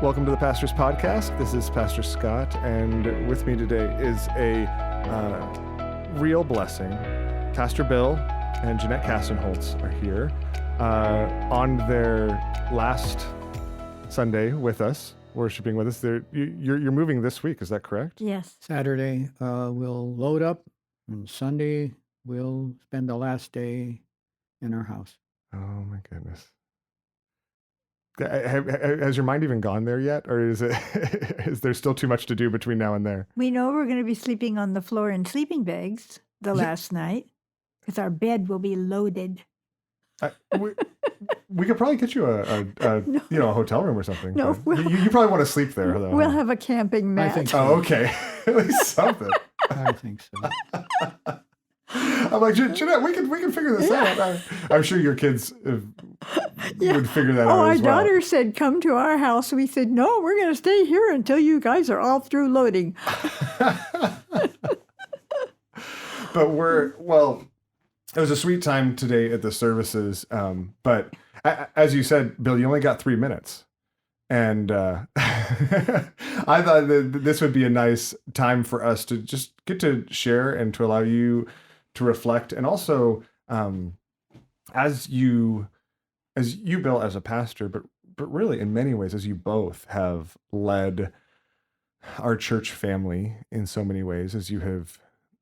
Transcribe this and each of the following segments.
Welcome to the Pastor's Podcast. This is Pastor Scott, and with me today is a real blessing. Pastor Bill and Jeanette are here on their last Sunday with us, worshiping with us. You're moving this week, is that correct? Yes. Saturday, we'll load up, and Sunday, we'll spend the last day in our house. Oh, my goodness. Has your mind even gone there yet? Or is there still too much to do between now and there? We know we're going to be sleeping on the floor in sleeping bags the last night because our bed will be loaded. We could probably get you a hotel room or something. No, you probably want to sleep there, though. We'll have a camping mat. I think so. Oh, okay. At least something. I think so. I'm like, Jeanette, we can figure this out. I'm sure your kids would figure that out our as well. daughter said, come to our house. We said, no, we're going to stay here until you guys are all through loading. But it was a sweet time today at the services. But as you said, Bill, you only got 3 minutes. And I thought that this would be a nice time for us to just get to share and to allow you to reflect. And also, as you, Bill, as a pastor, but really in many ways, as you both have led our church family in so many ways, as you have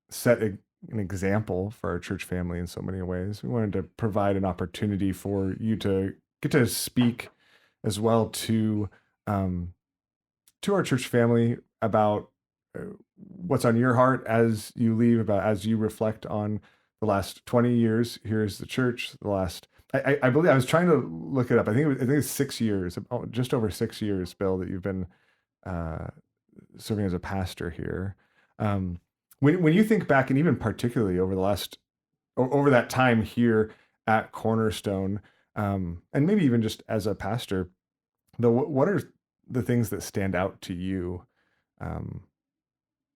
set an example for our church family in so many ways, we wanted to provide an opportunity for you to get to speak as well to our church family about what's on your heart as you leave, as you reflect on the last 20 years here as the church. I believe I was trying to look it up. I think it's 6 years, just over 6 years, Bill, that you've been serving as a pastor here. When you think back, and even particularly over that time here at Cornerstone, and maybe even just as a pastor, what are the things that stand out to you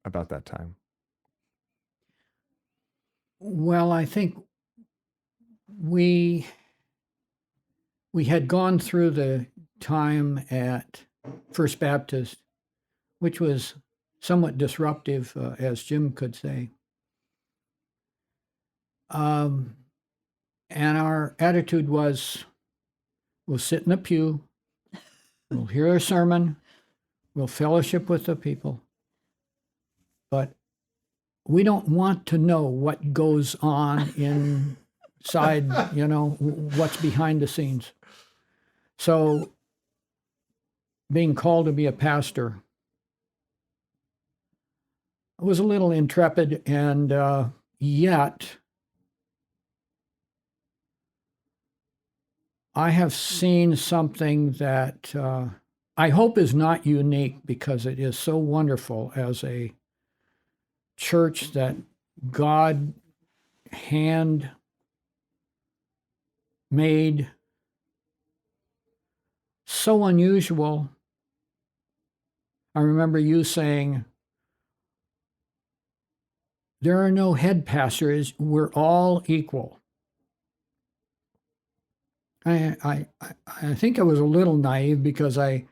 about that time? Well, I think we had gone through the time at First Baptist, which was somewhat disruptive, as Jim could say. And our attitude was, we'll sit in the pew, we'll hear a sermon, we'll fellowship with the people, but we don't want to know what goes on inside, what's behind the scenes. So being called to be a pastor, I was a little intrepid, and yet I have seen something that I hope is not unique, because it is so wonderful as a church that God hand made, so unusual. I remember you saying, there are no head pastors, we're all equal. I think I was a little naive, because I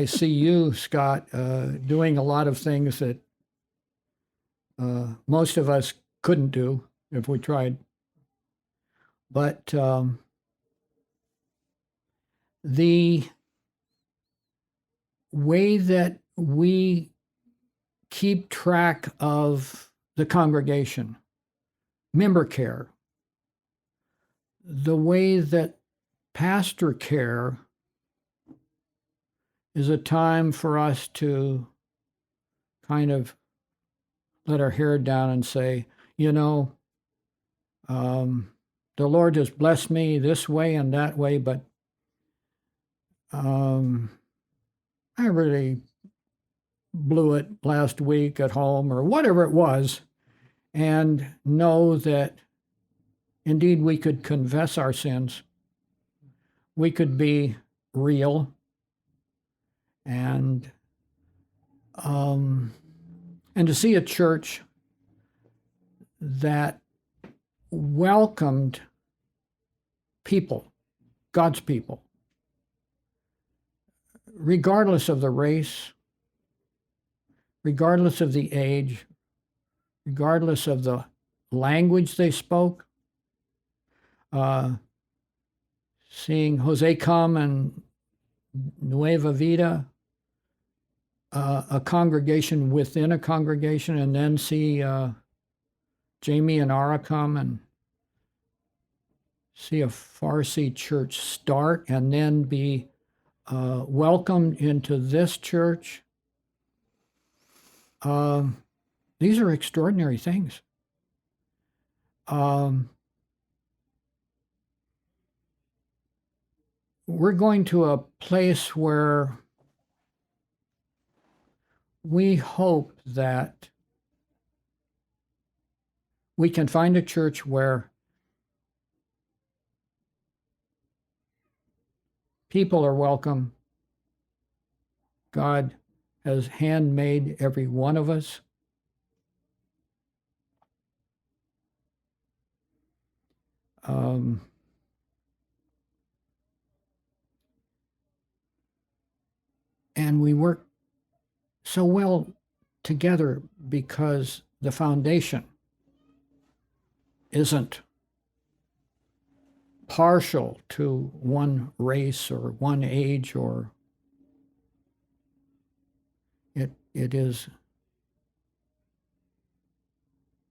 see you, Scott, doing a lot of things that most of us couldn't do if we tried. But the way that we keep track of the congregation, member care, the way that pastor care is a time for us to kind of let our hair down and say, the Lord has blessed me this way and that way, but I really blew it last week at home, or whatever it was, and know that indeed we could confess our sins. We could be real, and to see a church that welcomed people, God's people, regardless of the race, regardless of the age, regardless of the language they spoke, seeing Jose come and Nueva Vida, a congregation within a congregation, and then see Jamie and Ara come and see a Farsi church start and then be welcomed into this church. These are extraordinary things. We're going to a place where we hope that we can find a church where people are welcome. God has handmade every one of us. And we work so well together because the foundation isn't partial to one race or one age, or it is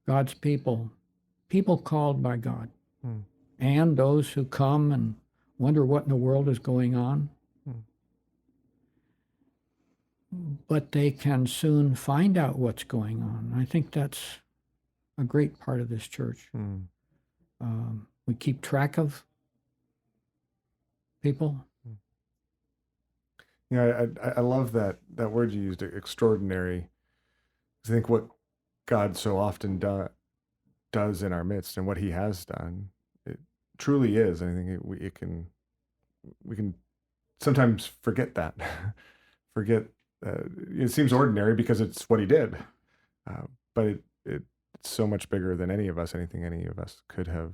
God's people called by God, and those who come and wonder what in the world is going on. But they can soon find out what's going on. I think that's a great part of this church. We keep track of people. I love that word you used, extraordinary. I think what God so often does in our midst, and what He has done, it truly is. And I think we can sometimes forget that, forget. It seems ordinary because it's what He did, but it's so much bigger than anything any of us could have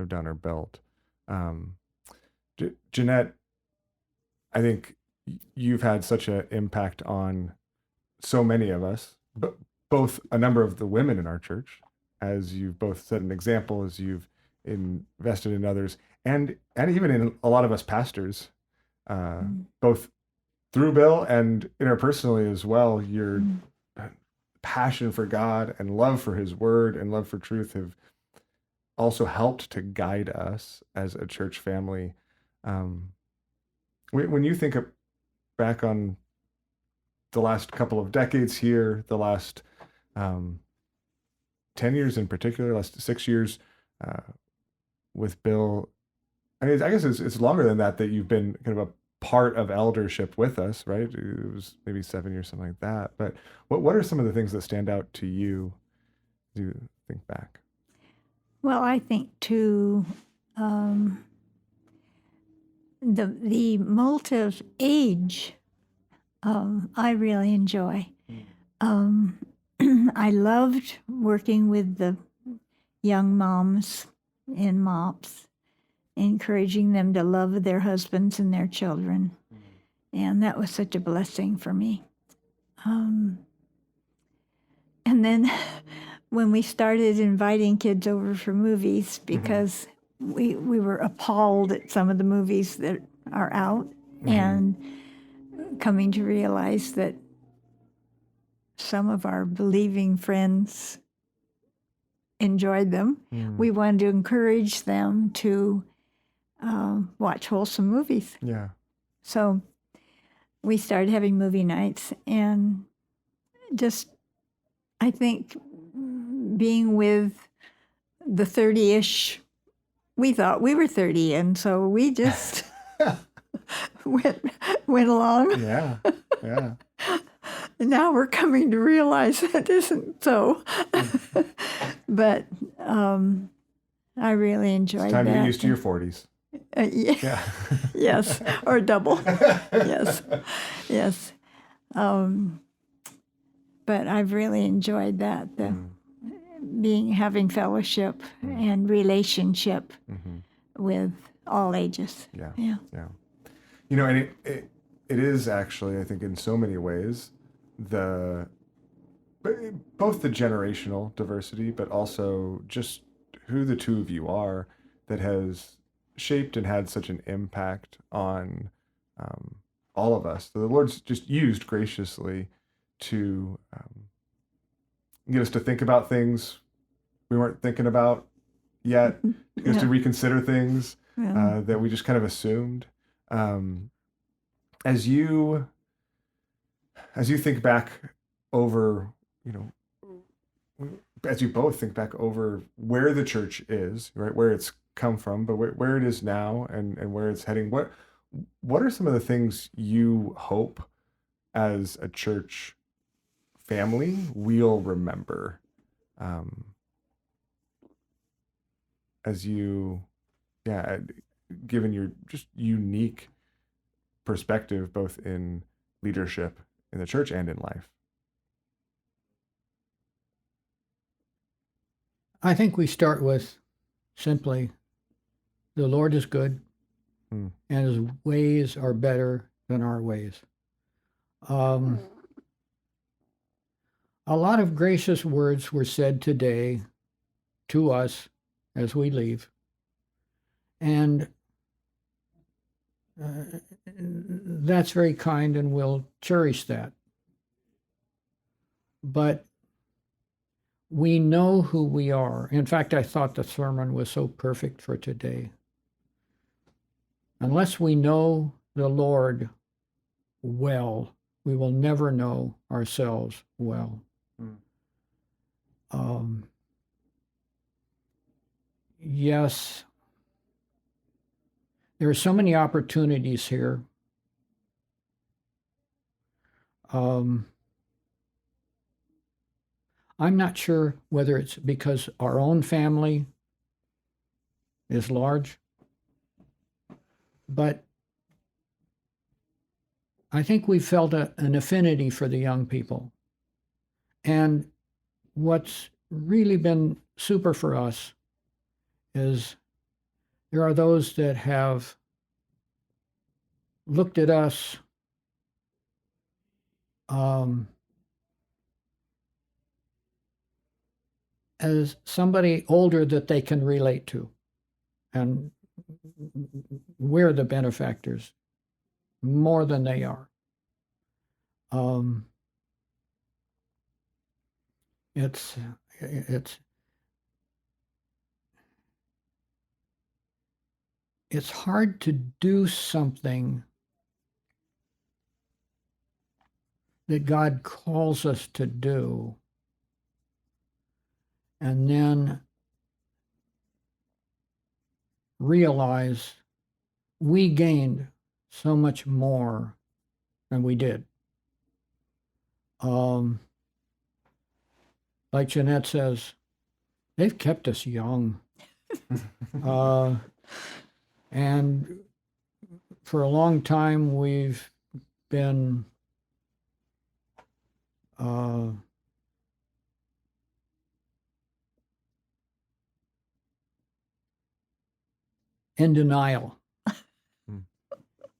done or built. Jeanette, I think you've had such an impact on so many of us, but both a number of the women in our church, as you've both set an example, as you've invested in others, and even in a lot of us pastors, both through Bill and interpersonally as well. Your passion for God and love for His Word and love for truth have also helped to guide us as a church family. When you think back on the last couple of decades here, the last 10 years in particular, last 6 years with Bill, I mean, I guess it's longer than that you've been kind of a part of eldership with us, right? It was maybe 7 years, something like that. But what are some of the things that stand out to you as you think back? Well, I think too, the motive age, I really enjoy. I loved working with the young moms in MOPS, encouraging them to love their husbands and their children. And that was such a blessing for me. And then when we started inviting kids over for movies, because we were appalled at some of the movies that are out, and coming to realize that some of our believing friends enjoyed them, we wanted to encourage them to watch wholesome movies. Yeah. So we started having movie nights, and just, I think, being with the 30-ish, we thought we were 30, and so we just went along. Yeah. And now we're coming to realize that isn't so. But I really enjoyed that. It's time to get used to your 40s. Yeah. Yes, or double. Yes. But I've really enjoyed that, having fellowship and relationship with all ages. Yeah. Yeah. You know, and it is actually, I think, in so many ways, the both the generational diversity, but also just who the two of you are that has shaped and had such an impact on all of us. So the Lord's just used graciously to get us to think about things we weren't thinking about yet, to get us to reconsider things that we just kind of assumed. As you think back over, as you both think back over where the church is, right, where it's come from, but where it is now and where it's heading, what are some of the things you hope as a church family we'll remember as you, given your just unique perspective, both in leadership in the church and in life? I think we start with simply, the Lord is good, and his ways are better than our ways. A lot of gracious words were said today to us as we leave. And that's very kind, and we'll cherish that. But we know who we are. In fact, I thought the sermon was so perfect for today. Unless we know the Lord well, we will never know ourselves well. Yes, there are so many opportunities here. I'm not sure whether it's because our own family is large, but I think we felt an affinity for the young people. And what's really been super for us is there are those that have looked at us as somebody older that they can relate to. And we're the benefactors more than they are. It's hard to do something that God calls us to do and then realize we gained so much more than we did. Like Jeanette says, they've kept us young. And for a long time, we've been in denial.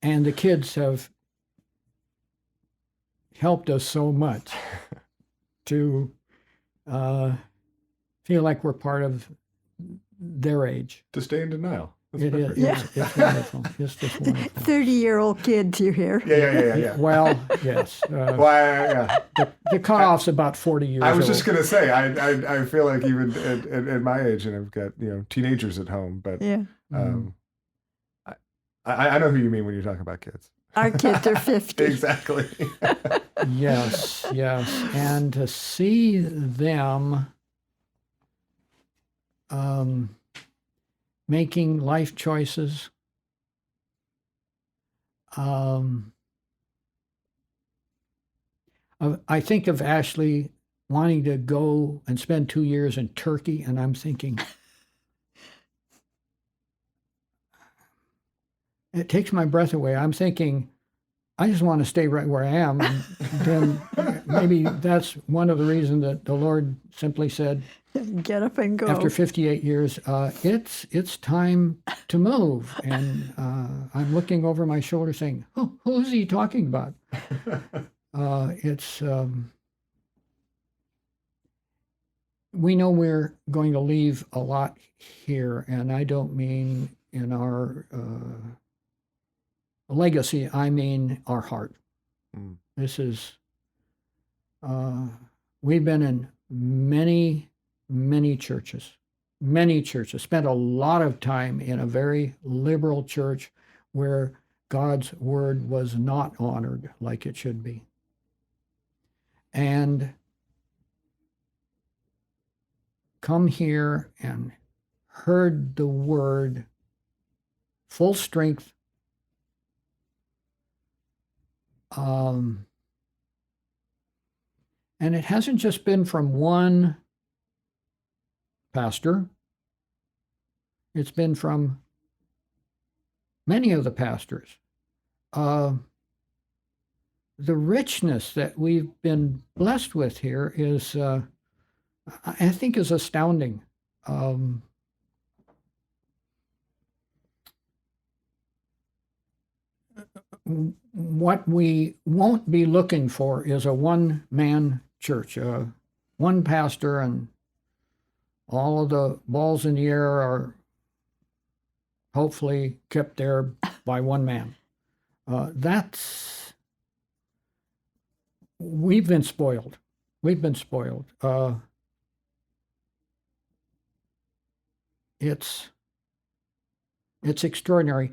And the kids have helped us so much to feel like we're part of their age. To stay in denial. It is. It's wonderful. It's just wonderful. 30-year-old kids you hear. Yeah. Well, yes. The cutoff's about 40 years old. I was just going to say, I feel like even at my age, and I've got teenagers at home, but I know who you mean when you're talking about kids. Our kids are 50. Exactly. Yes. And to see them making life choices, I think of Ashley wanting to go and spend 2 years in Turkey, and I'm thinking, it takes my breath away. I'm thinking, I just want to stay right where I am and then maybe that's one of the reasons that the Lord simply said, Get up and go. after 58 years, it's time to move. And I'm looking over my shoulder saying, who's he talking about? We know we're going to leave a lot here, and I don't mean in our legacy, I mean our heart. Mm. This is, we've been in many churches, spent a lot of time in a very liberal church where God's word was not honored like it should be. And come here and heard the word full strength. And it hasn't just been from one pastor. It's been from many of the pastors. The richness that we've been blessed with here is, I think, is astounding. What we won't be looking for is a one-man church, one pastor, and all of the balls in the air are hopefully kept there by one man. We've been spoiled. We've been spoiled. It's extraordinary.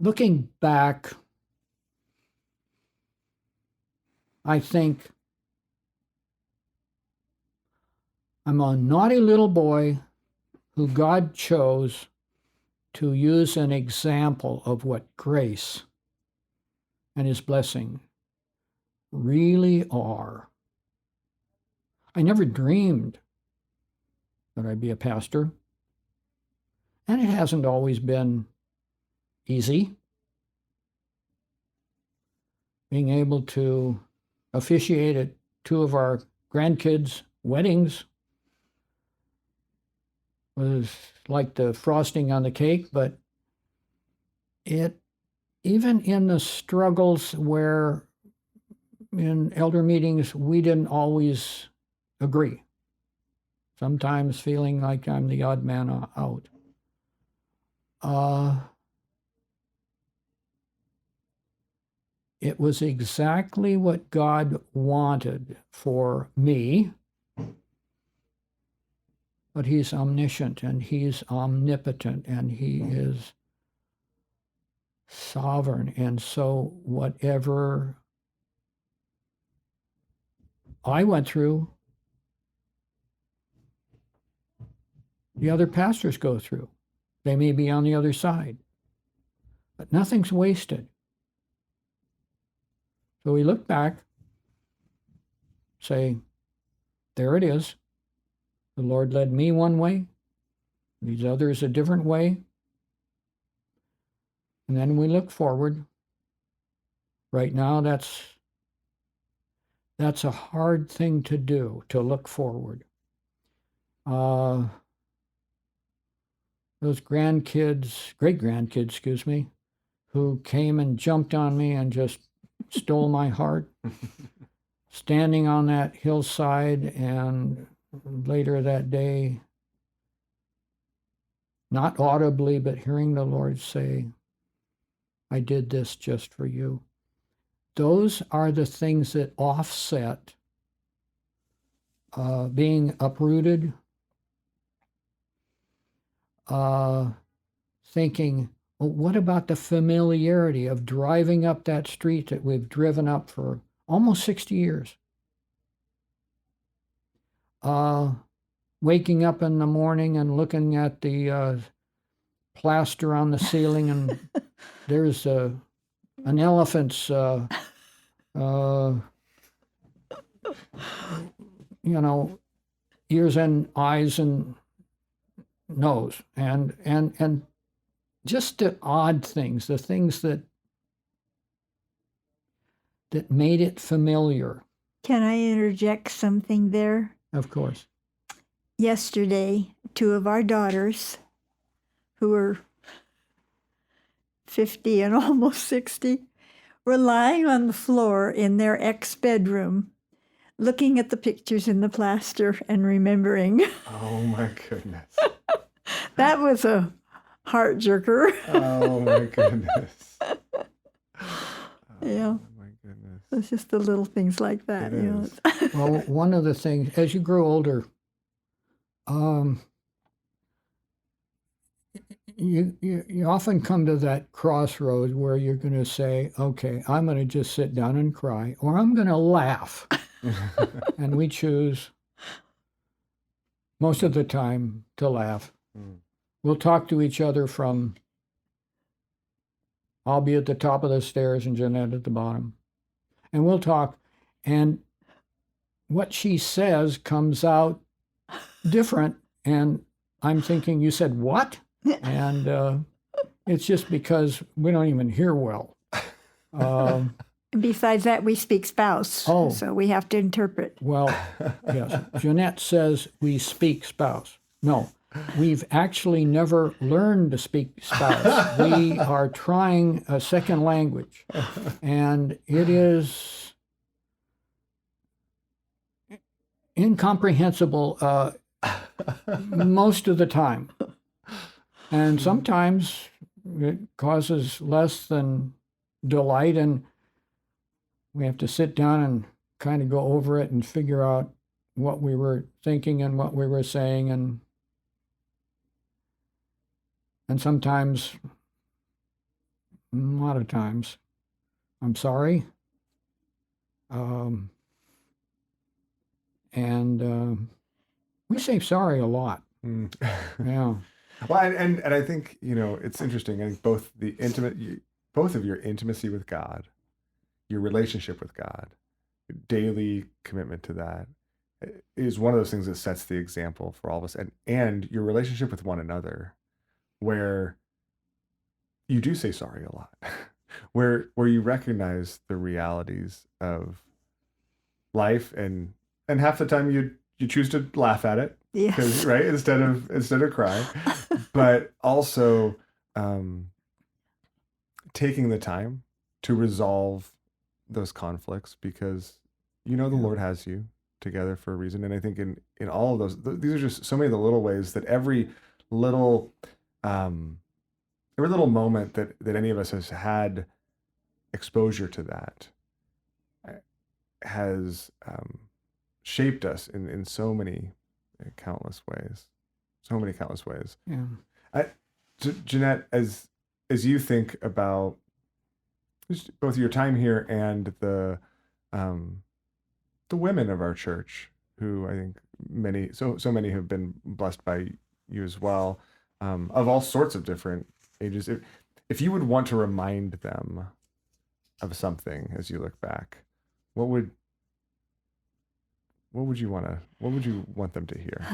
Looking back, I think I'm a naughty little boy who God chose to use an example of what grace and his blessing really are. I never dreamed that I'd be a pastor, and it hasn't always been easy. Being able to officiate at two of our grandkids' weddings was like the frosting on the cake, but even in the struggles where in elder meetings we didn't always agree, sometimes feeling like I'm the odd man out. It was exactly what God wanted for me, but he's omniscient and he's omnipotent and he is sovereign. And so whatever I went through, the other pastors go through. They may be on the other side, but nothing's wasted. So we look back, say, there it is. The Lord led me one way, these others a different way. And then we look forward. Right now, that's a hard thing to do, to look forward. Those great-grandkids, excuse me, who came and jumped on me and just stole my heart, standing on that hillside, and later that day, not audibly, but hearing the Lord say, I did this just for you. Those are the things that offset being uprooted, thinking, well, what about the familiarity of driving up that street that we've driven up for almost 60 years? Waking up in the morning and looking at the plaster on the ceiling, and there's an elephant's, ears and eyes and knows. And just the odd things, the things that made it familiar, Can I interject something there? of course. Yesterday, two of our daughters, who were 50 and almost 60, were lying on the floor in their ex-bedroom, looking at the pictures in the plaster and remembering. Oh my goodness. That was a heart jerker. Oh my goodness. Yeah. Oh my goodness. It's just the little things like that. It You know. is. Well, one of the things, as you grow older, you often come to that crossroad where you're going to say, okay, I'm going to just sit down and cry, or I'm going to laugh. And we choose most of the time to laugh. We'll talk to each other from, I'll be at the top of the stairs and Jeanette at the bottom. And we'll talk, and what she says comes out different. And I'm thinking, you said what? And it's just because we don't even hear well. Besides that, we speak spouse, Oh. so we have to interpret. Well, yes. Jeanette says we speak spouse. No, we've actually never learned to speak spouse. We are trying a second language, and it is incomprehensible most of the time. And sometimes it causes less than delight, and we have to sit down and kind of go over it and figure out what we were thinking and what we were saying, and sometimes, a lot of times, I'm sorry. We say sorry a lot. Yeah. Well, and I think, it's interesting. I think both both of your intimacy with God, your relationship with God, your daily commitment to that is one of those things that sets the example for all of us, and your relationship with one another, where you do say sorry a lot, where you recognize the realities of life, and half the time you choose to laugh at it, Yes. right, instead of cry, but also taking the time to resolve those conflicts, because the Lord has you together for a reason. And I think in all of those, these are just so many of the little ways that every little moment that any of us has had exposure to that has shaped us in so many countless ways. Yeah. Jeanette, as you think about just both your time here and the women of our church, who I think so many have been blessed by you as well, of all sorts of different ages. If you would want to remind them of something as you look back, what would you want them to hear?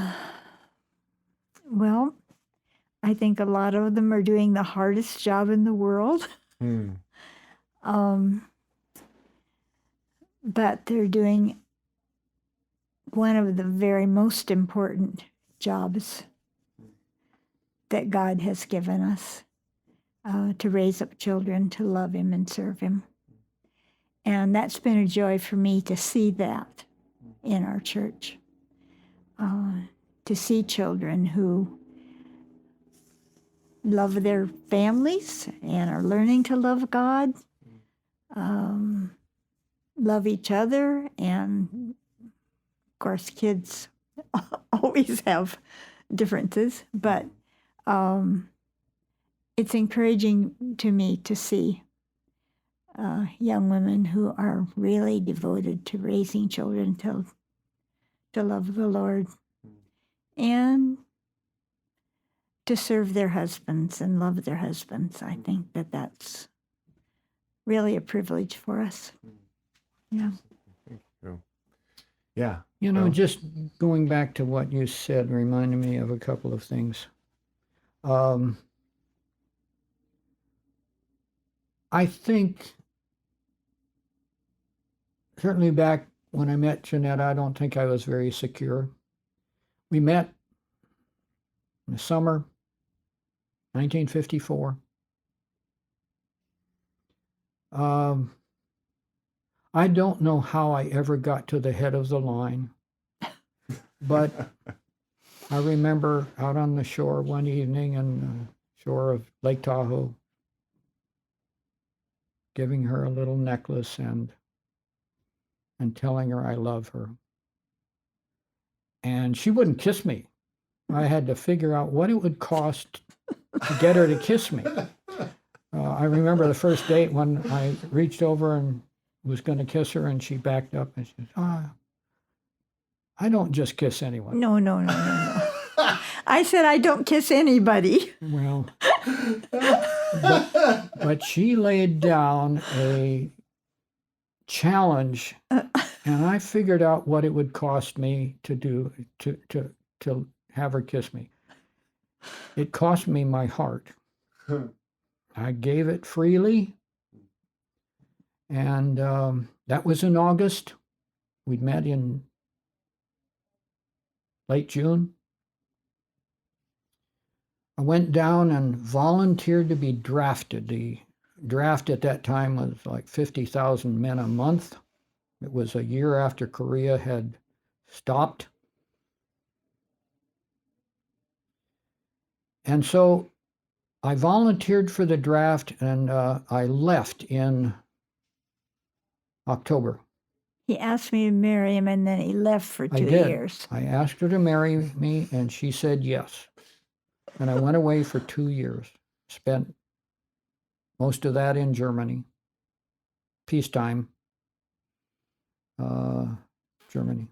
Well, I think a lot of them are doing the hardest job in the world. But they're doing one of the very most important jobs that God has given us, to raise up children to love Him and serve Him. And that's been a joy for me to see that in our church, to see children who love their families and are learning to love God, love each other, and of course kids always have differences, but it's encouraging to me to see young women who are really devoted to raising children to love the Lord and to serve their husbands and love their husbands. I think that's really a privilege for us. Yeah. Thank you. Yeah. Just going back to what you said reminded me of a couple of things. Um, I think certainly back when I met Jeanette, I don't think I was very secure. We met in the summer 1954. I don't know how I ever got to the head of the line, but I remember out on the shore one evening on the shore of Lake Tahoe, giving her a little necklace and telling her I love her. And she wouldn't kiss me. I had to figure out what it would cost to get her to kiss me. I remember the first date when I reached over and was going to kiss her, and she backed up and she said, I don't just kiss anyone. No. I said I don't kiss anybody. Well, but she laid down a challenge, and I figured out what it would cost me to do to have her kiss me. It cost me my heart. I gave it freely, and that was in August. We'd met in late June. I went down and volunteered to be drafted. The draft at that time was like 50,000 men a month. It was a year after Korea had stopped. And so I volunteered for the draft, and I left in October. He asked me to marry him, and then he left for 2 years. I asked her to marry me, and she said yes. And I went away for 2 years, spent most of that in Germany, peacetime, Germany.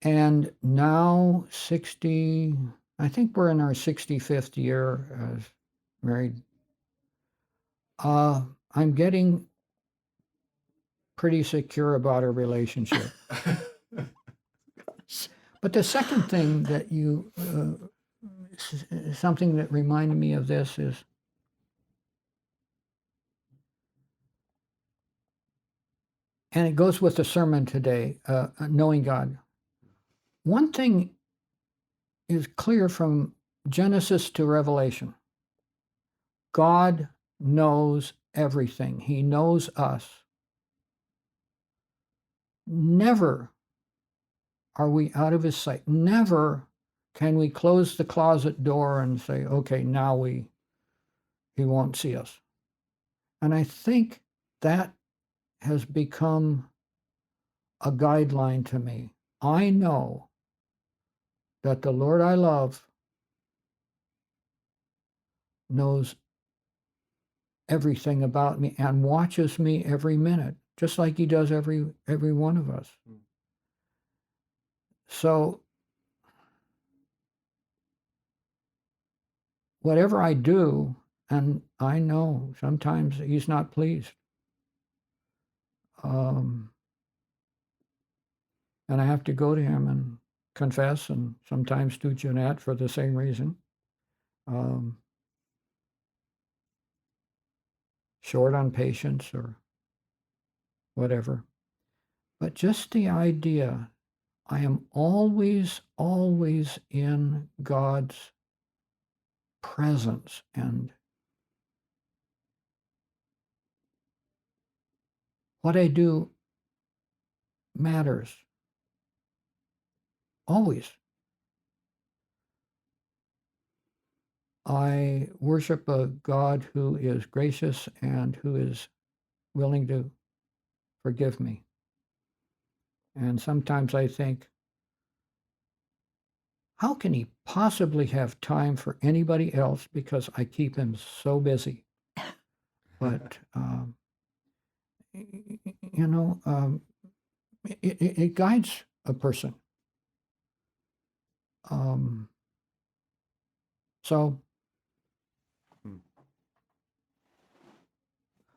And now I think we're in our 65th year as married. I'm getting pretty secure about our relationship. But the second thing that something that reminded me of this is, and it goes with the sermon today, knowing God. One thing is clear from Genesis to Revelation. God knows everything. He knows us. Never are we out of his sight. Never can we close the closet door and say, okay, now he won't see us. And I think that has become a guideline to me. I know that the Lord I love knows everything about me and watches me every minute, just like he does every one of us. So whatever I do, and I know sometimes he's not pleased. And I have to go to him and confess, and sometimes to Jeanette for the same reason. Short on patience or whatever. But just the idea, I am always in God's presence, and what I do matters. Always. I worship a God who is gracious and who is willing to forgive me. And sometimes I think, how can he possibly have time for anybody else, because I keep him so busy? But, it guides a person. So,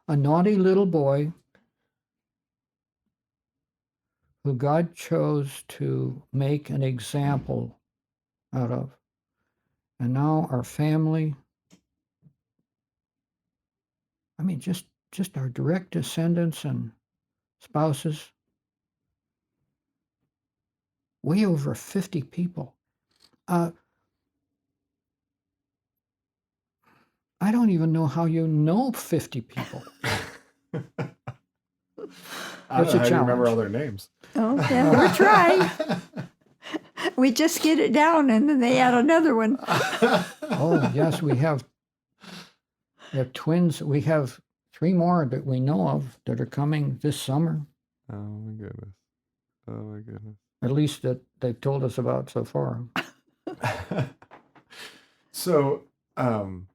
a naughty little boy who God chose to make an example out of. And now our family, I mean, just our direct descendants and spouses, way over 50 people. I don't even know how you know 50 people. I It's don't know a how you remember challenge. all their names. Oh, yeah, we're trying. We just get it down, and then they add another one. Oh, yes, we have twins. We have 3 more that we know of that are coming this summer, Oh my goodness. Oh my goodness. at least that they've told us about so far. So, one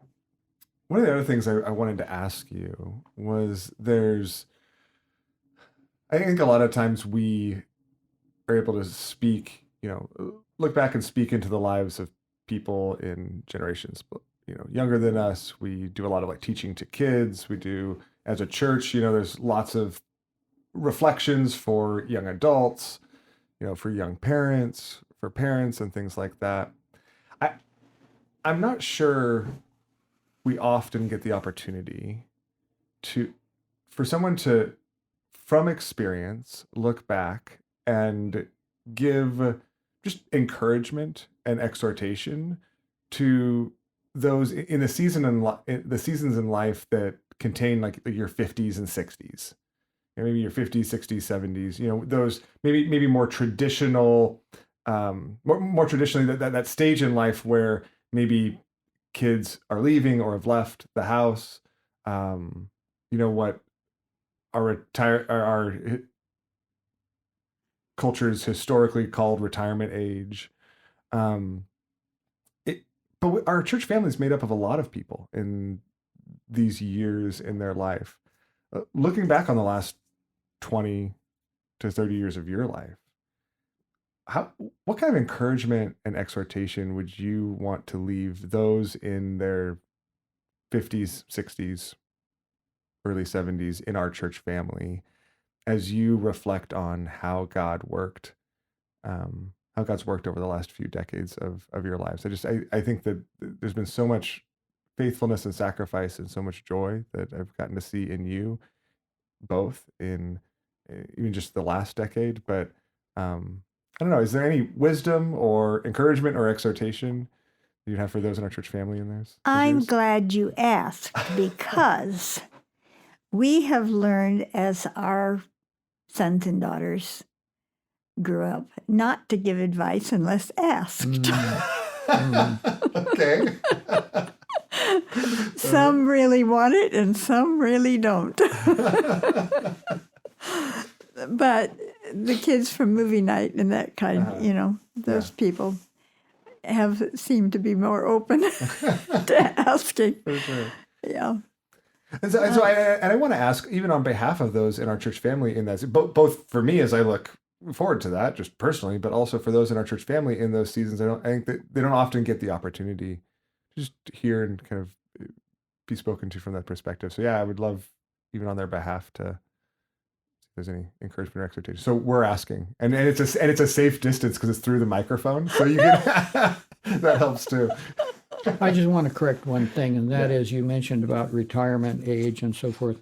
of the other things I wanted to ask you was I think a lot of times we are able to speak, look back and speak into the lives of people in generations, younger than us. We do a lot of like teaching to kids. We do as a church, there's lots of reflections for young adults, for young parents, for parents and things like that. I'm not sure we often get the opportunity for someone to, from experience, look back and give just encouragement and exhortation to those in the seasons in life that contain like your 50s and 60s, maybe your 50s, 60s, 70s, those maybe more traditional, more traditionally that stage in life where maybe kids are leaving or have left the house, what our culture is historically called retirement age. Um, but our church family is made up of a lot of people in these years in their life. Looking back on the last 20 to 30 years of your life, what kind of encouragement and exhortation would you want to leave those in their 50s, 60s, early 70s in our church family as you reflect on how God worked, how God's worked over the last few decades of your lives? I think that there's been so much faithfulness and sacrifice and so much joy that I've gotten to see in you, both in even just the last decade. But I don't know, is there any wisdom or encouragement or exhortation you'd have for those in our church family in theirs? I'm glad you asked, because we have learned as our sons and daughters grew up not to give advice unless asked. Okay. Some really want it and some really don't. But the kids from movie night and that kind, those people have seemed to be more open to asking. For sure. Yeah. And so I want to ask, even on behalf of those in our church family, in that both for me as I look forward to that, just personally, but also for those in our church family in those seasons. I think that they don't often get the opportunity to just hear and kind of be spoken to from that perspective. So yeah, I would love, even on their behalf, to see if there's any encouragement or exhortation. So we're asking, and it's a safe distance because it's through the microphone, so you can that helps too. I just want to correct one thing, and that is you mentioned about retirement age and so forth.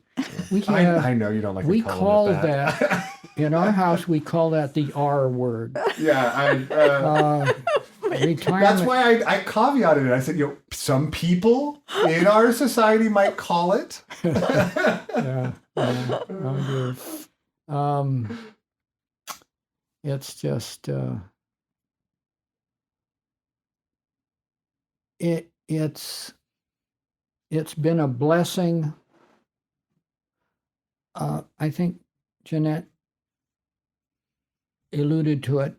I know you don't like. We call that in our house. We call that the R word. Yeah, Retirement. that's why I caveated it. I said, some people in our society might call it. Yeah, it's just it's been a blessing. I think Jeanette alluded to it.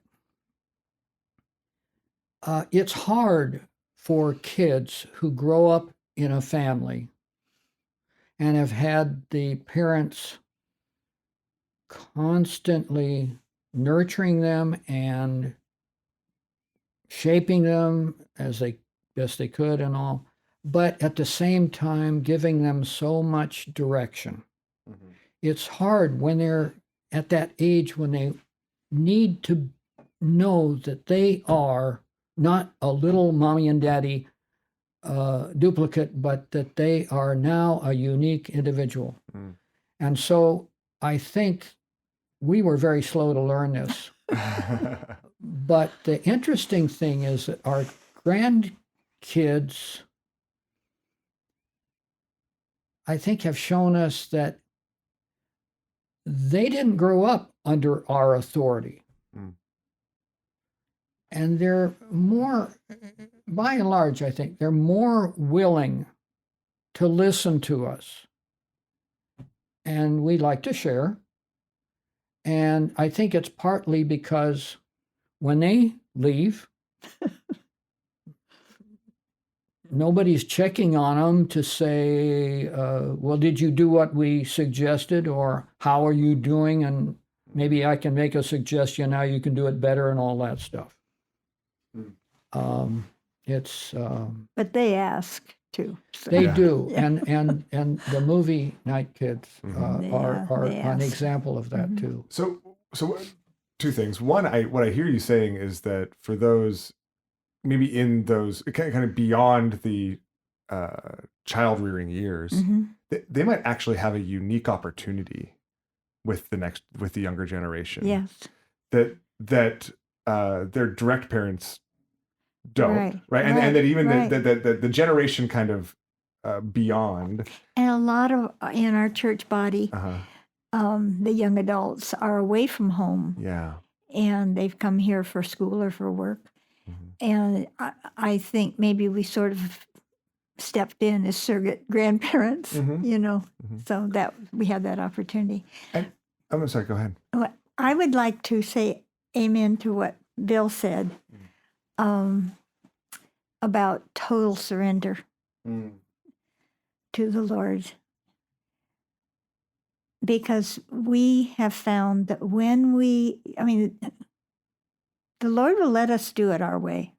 It's hard for kids who grow up in a family and have had the parents constantly nurturing them and shaping them as they best they could and all, but at the same time giving them so much direction. Mm-hmm. It's hard when they're at that age when they need to know that they are not a little mommy and daddy duplicate, but that they are now a unique individual. And so I think we were very slow to learn this. But the interesting thing is that our grandkids, I think, have shown us that they didn't grow up under our authority. And they're more, by and large, I think, they're more willing to listen to us. And we like to share. And I think it's partly because when they leave, nobody's checking on them to say, well, did you do what we suggested? Or how are you doing? And maybe I can make a suggestion how you can do it better and all that stuff. But they ask too. So. They Yeah. do. Yeah. And the movie night kids are They an ask. example of that too. So two things. One, what I hear you saying is that for those, maybe in those kind of beyond the child rearing years, they might actually have a unique opportunity with the younger generation. Yes. That their direct parents don't, right? And that even right. the generation kind of beyond. And a lot of in our church body, the young adults are away from home. Yeah. And they've come here for school or for work. And I think maybe we sort of stepped in as surrogate grandparents, so that we had that opportunity. And I'm sorry, go ahead. I would like to say amen to what Bill said about total surrender to the Lord. Because we have found that when the Lord will let us do it our way.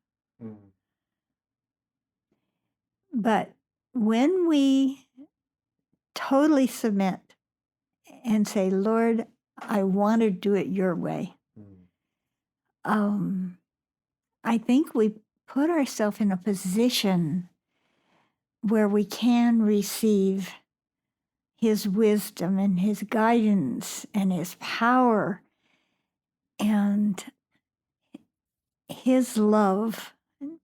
But when we totally submit and say, Lord, I want to do it your way, I think we put ourselves in a position where we can receive his wisdom and his guidance and his power and his love,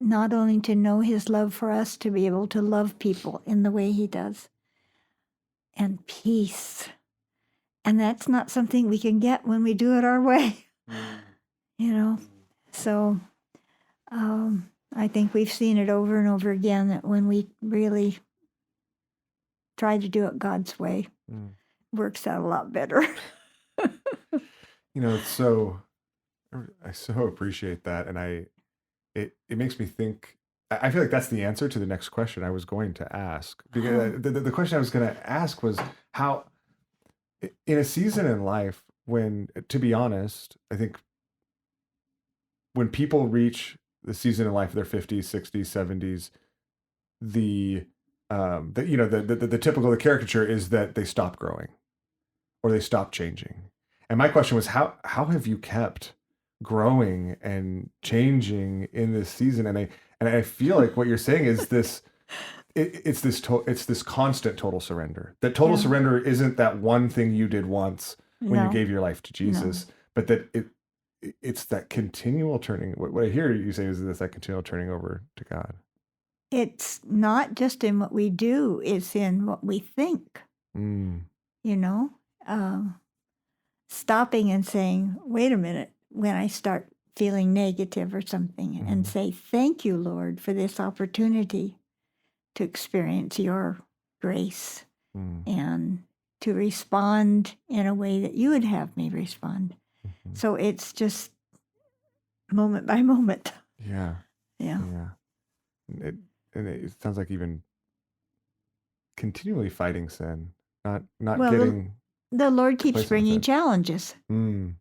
not only to know his love for us, to be able to love people in the way he does, and peace. And that's not something we can get when we do it our way, So I think we've seen it over and over again that when we really try to do it God's way, works out a lot better. It's so, I so appreciate that. And it makes me think, I feel like that's the answer to the next question I was going to ask. Because the question I was going to ask was how, in a season in life when, to be honest, I think when people reach the season in life of their 50s, 60s, 70s, the typical, the caricature is that they stop growing or they stop changing. And my question was, how have you kept growing and changing in this season? And I feel like what you're saying is this, it's this constant total surrender. That total surrender isn't that one thing you did once when you gave your life to Jesus, but that it's that continual turning. What I hear you say is that continual turning over to God. It's not just in what we do, it's in what we think. Stopping and saying, wait a minute, when I start feeling negative or something, and say, thank you, Lord, for this opportunity to experience your grace and to respond in a way that you would have me respond. So it's just moment by moment. Yeah. It sounds like even continually fighting sin, not getting. The Lord keeps complacent bringing with it. challenges. And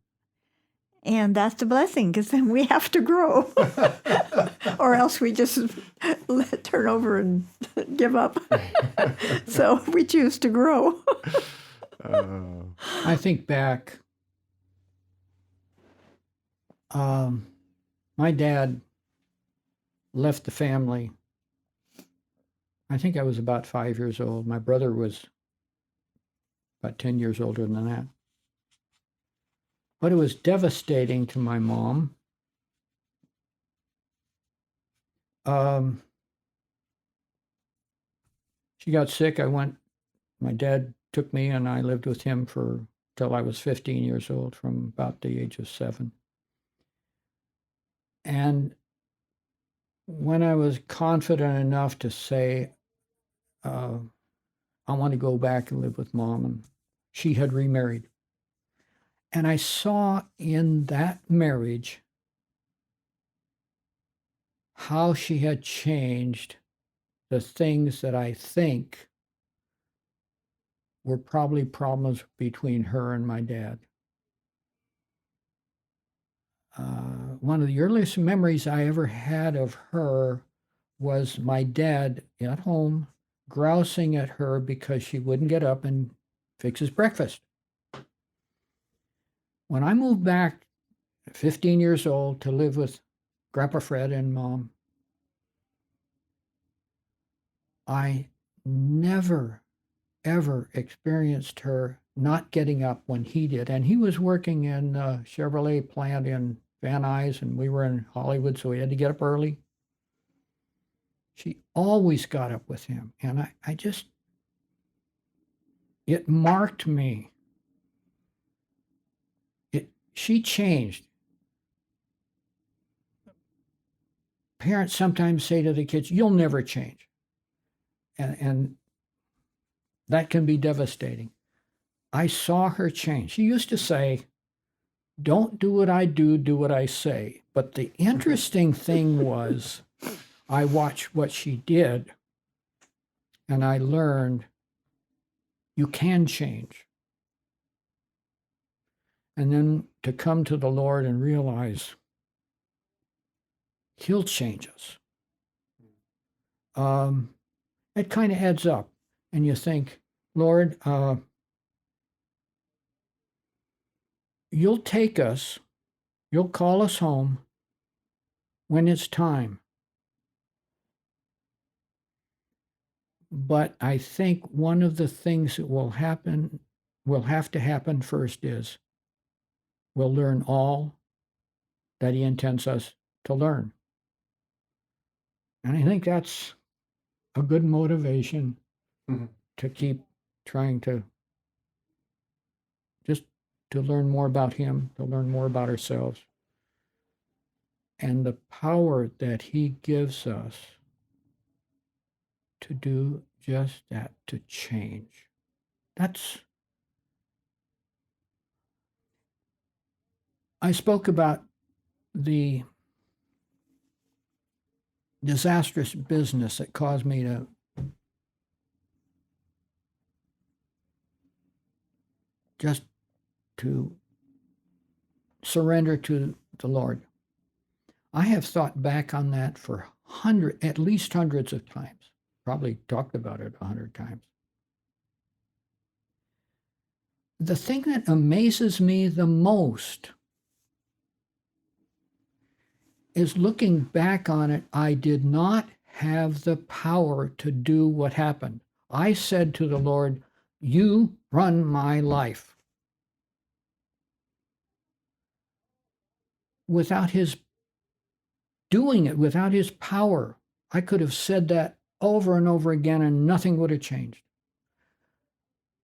that's a blessing, because then we have to grow. Or else we just turn over and give up. So we choose to grow. I think back My dad left the family. I think I was about 5 years old. My brother was about 10 years older than that. But it was devastating to my mom. She got sick. My dad took me and I lived with him till I was 15 years old, from about the age of 7. And when I was confident enough to say, I want to go back and live with Mom, and she had remarried. And I saw in that marriage how she had changed the things that I think were probably problems between her and my dad. One of the earliest memories I ever had of her was my dad at home grousing at her because she wouldn't get up and fix his breakfast. When I moved back 15 years old to live with Grandpa Fred and Mom, I never, ever experienced her not getting up when he did. And he was working in a Chevrolet plant in Van Nuys, and we were in Hollywood, so he had to get up early. She always got up with him. And it marked me. She changed. Parents sometimes say to the kids, "You'll never change." And that can be devastating. I saw her change. She used to say, "Don't do what I do, do what I say." But the interesting thing was, I watched what she did, and I learned you can change. And then to come to the Lord and realize He'll change us. It kind of adds up. And you think, Lord, you'll take us, you'll call us home when it's time. But I think one of the things that will have to happen first is we'll learn all that He intends us to learn. And I think that's a good motivation to keep trying to learn more about Him, to learn more about ourselves, and the power that He gives us to do just that, to change. I spoke about the disastrous business that caused me to surrender to the Lord. I have thought back on that for at least hundreds of times, probably talked about it 100 times. The thing that amazes me the most is looking back on it, I did not have the power to do what happened. I said to the Lord, "You run my life." Without His doing it, without His power, I could have said that over and over again and nothing would have changed.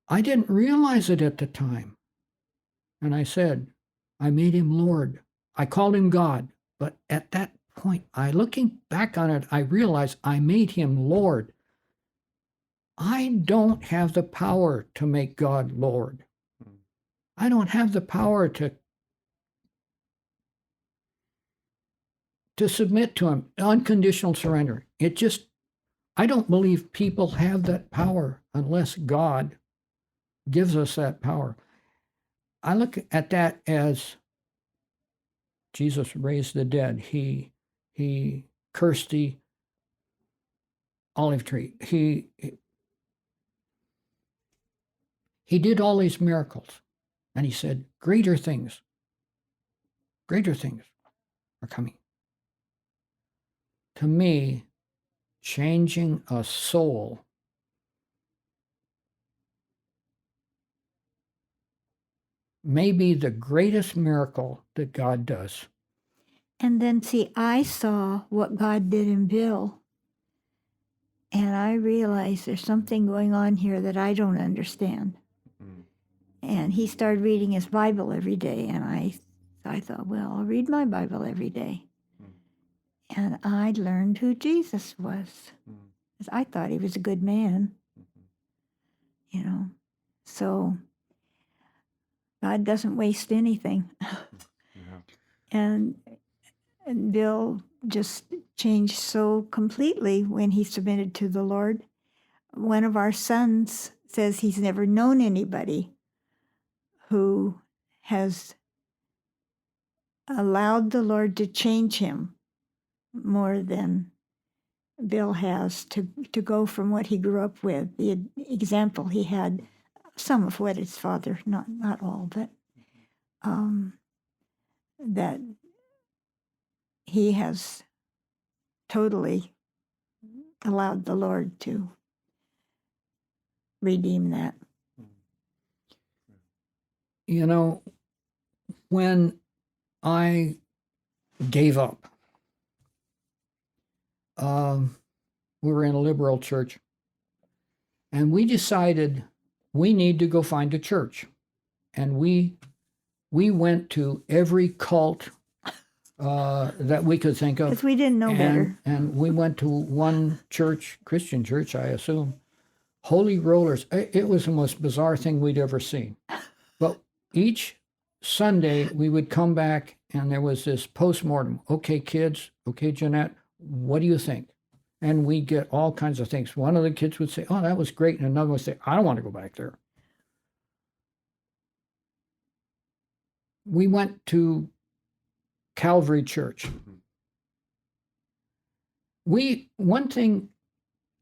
I didn't realize it at the time. And I said, I made Him Lord. I called Him God. But at that point, looking back on it, I realized I made Him Lord. I don't have the power to make God Lord. I don't have the power to submit to Him, unconditional surrender. I don't believe people have that power unless God gives us that power. I look at that as Jesus raised the dead. He cursed the olive tree. He did all these miracles. And He said, greater things. are coming. To me, changing a soul may be the greatest miracle that God does. And then, see, I saw what God did in Bill, and I realized there's something going on here that I don't understand. And he started reading his Bible every day, and I thought, well, I'll read my Bible every day. And I learned who Jesus was. 'Cause I thought he was a good man, you know. So God doesn't waste anything. And Bill just changed so completely when he submitted to the Lord. One of our sons says he's never known anybody who has allowed the Lord to change him more than Bill has, to go from what he grew up with, the example he had, some of what his father, not all, but that he has totally allowed the Lord to redeem that. You know, when I gave up, we were in a liberal church, and we decided we need to go find a church. And we went to every cult that we could think of. Because we didn't know better. And we went to one church, Christian church, I assume, Holy Rollers. It was the most bizarre thing we'd ever seen. But each Sunday we would come back, and there was this postmortem. Okay, kids. Okay, Jeanette, what do you think? And we get all kinds of things. One of the kids would say, oh, that was great. And another would say, I don't want to go back there. We went to Calvary Church. One thing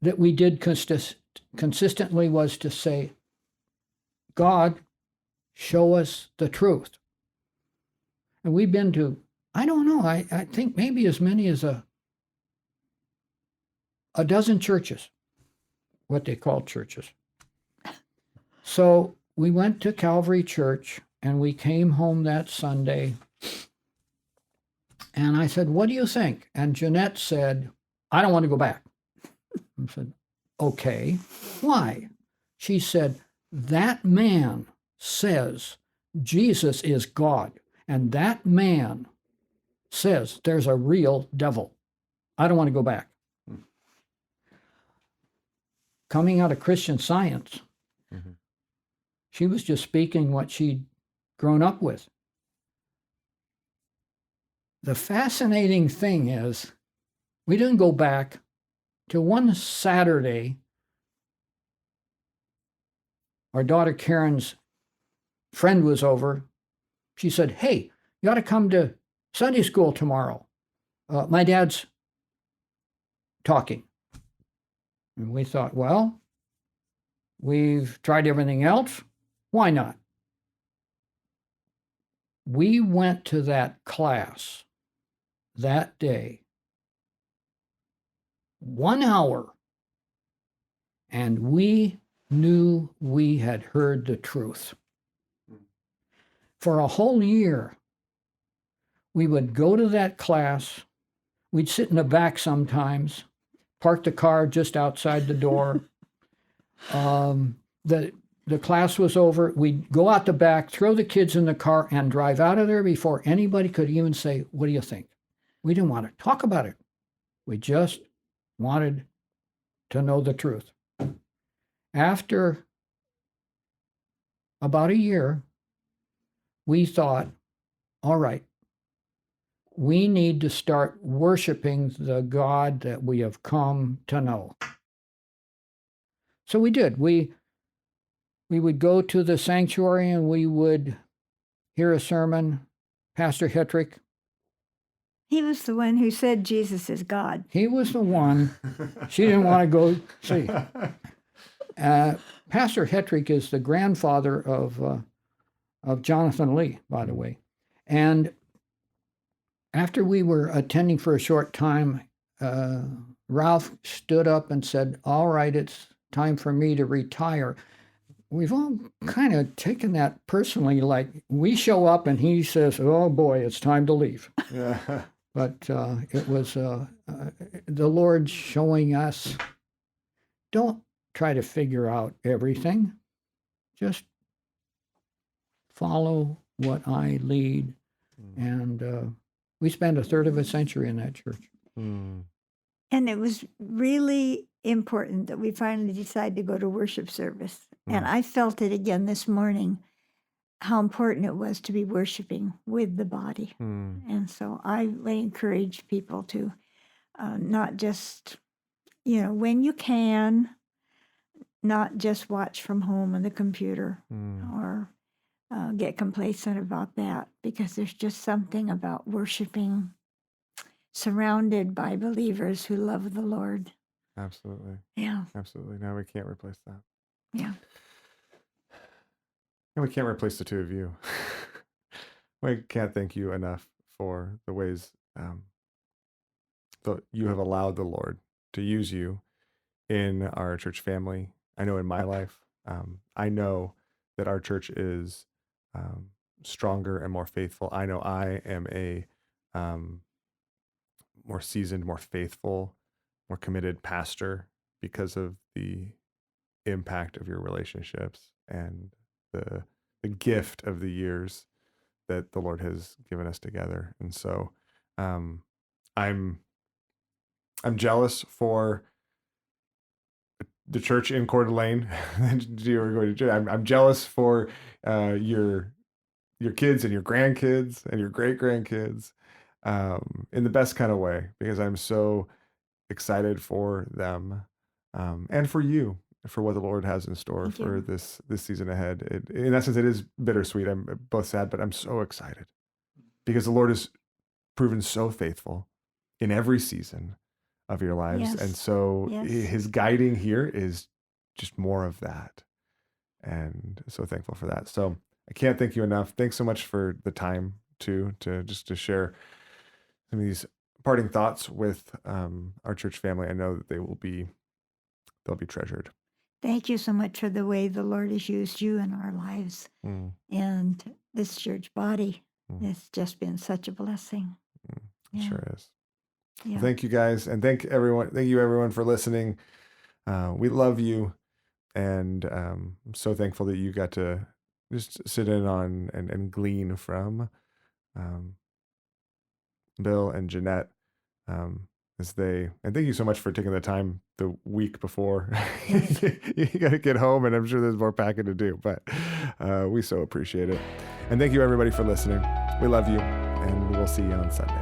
that we did consistently was to say, God, show us the truth. And we've been to, I don't know, I think maybe as many as a dozen churches, what they call churches. So we went to Calvary Church, and we came home that Sunday, and I said, what do you think? And Jeanette said, I don't want to go back. I said, okay, why? She said, that man says Jesus is God, and that man says there's a real devil. I don't want to go back. Coming out of Christian Science, she was just speaking what she'd grown up with. The fascinating thing is, we didn't go back till one Saturday. Our daughter Karen's friend was over. She said, hey, you ought to come to Sunday school tomorrow. My dad's talking. And we thought, well, we've tried everything else. Why not? We went to that class that day, 1 hour, and we knew we had heard the truth. For a whole year, we would go to that class. We'd sit in the back sometimes, park the car just outside the door. The class was over. We'd go out the back, throw the kids in the car, and drive out of there before anybody could even say, what do you think? We didn't want to talk about it. We just wanted to know the truth. After about a year, we thought, all right, we need to start worshiping the God that we have come to know. So we did. We would go to the sanctuary and we would hear a sermon. Pastor Hetrick. He was the one who said Jesus is God. He was the one. She didn't want to go see. Pastor Hetrick is the grandfather of Jonathan Lee, by the way. And After we were attending for a short time, Ralph stood up and said, "All right, it's time for me to retire." We've all kind of taken that personally, like we show up and he says, "Oh boy, it's time to leave." Yeah. But it was the Lord showing us, don't try to figure out everything. Just follow what I lead. And we spent a third of a century in that church. Mm. And it was really important that we finally decided to go to worship service. And I felt it again this morning, how important it was to be worshiping with the body. And so I would encourage people to not just, when you can, not just watch from home on the computer or get complacent about that, because there's just something about worshiping surrounded by believers who love the Lord. Absolutely. Yeah. Absolutely. No, we can't replace that. Yeah. And we can't replace the two of you. We can't thank you enough for the ways that you have allowed the Lord to use you in our church family. I know in my life, I know that our church is stronger and more faithful. I know I am a more seasoned, more faithful, more committed pastor because of the impact of your relationships and the gift of the years that the Lord has given us together. And so I'm jealous for the church in Coeur d'Alene. I'm jealous for your kids and your grandkids and your great grandkids in the best kind of way, because I'm so excited for them and for you, for what the Lord has in store Thank for you. this season ahead. In essence, it is bittersweet. I'm both sad, but I'm so excited because the Lord has proven so faithful in every season of your lives. Yes. And so Yes. his guiding here is just more of that. And so thankful for that. So I can't thank you enough. Thanks so much for the time to share some of these parting thoughts with our church family. I know that they'll be treasured. Thank you so much for the way the Lord has used you in our lives and this church body. It's just been such a blessing. It sure is. Yeah. Well, thank you guys. And thank you everyone for listening. We love you. And I'm so thankful that you got to just sit in on and glean from Bill and Jeanette and thank you so much for taking the time the week before. You got to get home, and I'm sure there's more packing to do, but we so appreciate it. And thank you everybody for listening. We love you, and we'll see you on Sunday.